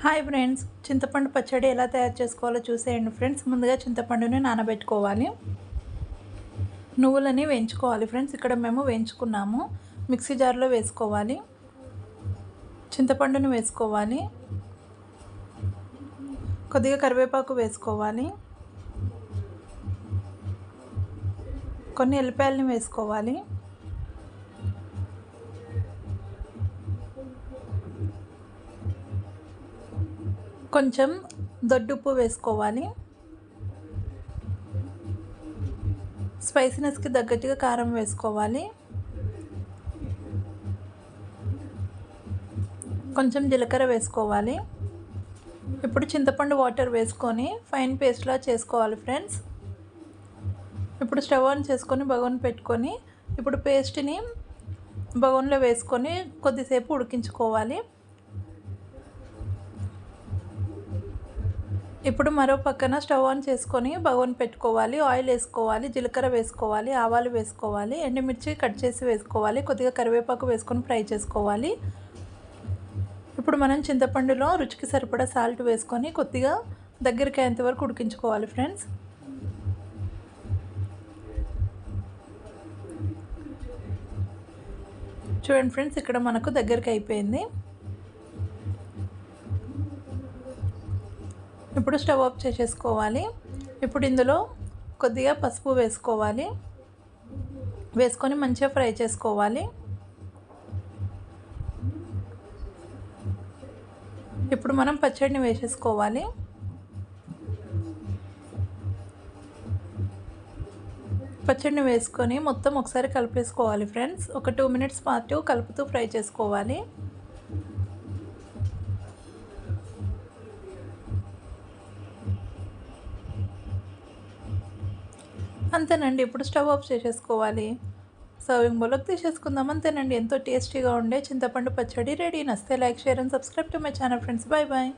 Hi friends, చింతపండు పచ్చడి ఎలా తయారు చేసుకోవాలో చూసేయండి ఫ్రెండ్స్. ముందుగా చింతపండుని నానబెట్టుకోవాలి, నువ్వులని వేయించుకోవాలి ఫ్రెండ్స్. ఇక్కడ మేము వేయించుకున్నాము. మిక్సీ జార్లో వేసుకోవాలి, చింతపండుని వేసుకోవాలి, కొద్దిగా కరివేపాకు వేసుకోవాలి, కొన్ని ఎల్లిపాయలని వేసుకోవాలి, కొంచెం దొడ్డుప్పు వేసుకోవాలి, స్పైసీనెస్కి తగ్గట్టుగా కారం వేసుకోవాలి, కొంచెం జీలకర్ర వేసుకోవాలి. ఇప్పుడు చింతపండు వాటర్ వేసుకొని ఫైన్ పేస్ట్లా చేసుకోవాలి ఫ్రెండ్స్. ఇప్పుడు స్టవ్ ఆన్ చేసుకొని బగోన్ పెట్టుకొని ఇప్పుడు పేస్ట్ని బగోన్లో వేసుకొని కొద్దిసేపు ఉడికించుకోవాలి. ఇప్పుడు మరో పక్కన స్టవ్ ఆన్ చేసుకొని బగోన్ పెట్టుకోవాలి. ఆయిల్ వేసుకోవాలి, జీలకర్ర వేసుకోవాలి, ఆవాలు వేసుకోవాలి, ఎండుమిర్చి కట్ చేసి వేసుకోవాలి, కొద్దిగా కరివేపాకు వేసుకొని ఫ్రై చేసుకోవాలి. ఇప్పుడు మనం చింతపండులో రుచికి సరిపడా సాల్ట్ వేసుకొని కొద్దిగా దగ్గరికి అయ్యేంత వరకు ఉడికించుకోవాలి ఫ్రెండ్స్. చూడండి ఫ్రెండ్స్, ఇక్కడ మనకు దగ్గరికి అయిపోయింది. ఇప్పుడు స్టవ్ ఆఫ్ చేసేసుకోవాలి. ఇప్పుడు ఇందులో కొద్దిగా పసుపు వేసుకోవాలి, వేసుకొని మంచిగా ఫ్రై చేసుకోవాలి. ఇప్పుడు మనం పచ్చడిని వేసేసుకోవాలి. పచ్చడిని వేసుకొని మొత్తం ఒకసారి కలిపేసుకోవాలి ఫ్రెండ్స్. ఒక 2 మినిట్స్ పాటు కలుపుతూ ఫ్రై చేసుకోవాలి. అంతేనండి, ఇప్పుడు స్టవ్ ఆఫ్ చేసేసుకోవాలి. సర్వింగ్ బౌల్లోకి తీసేసుకుందాం. అంతేనండి, ఎంతో టేస్టీగా ఉండే చింతపండు పచ్చడి రెడీ. నచ్చితే like, share and subscribe to my channel friends. Bye bye.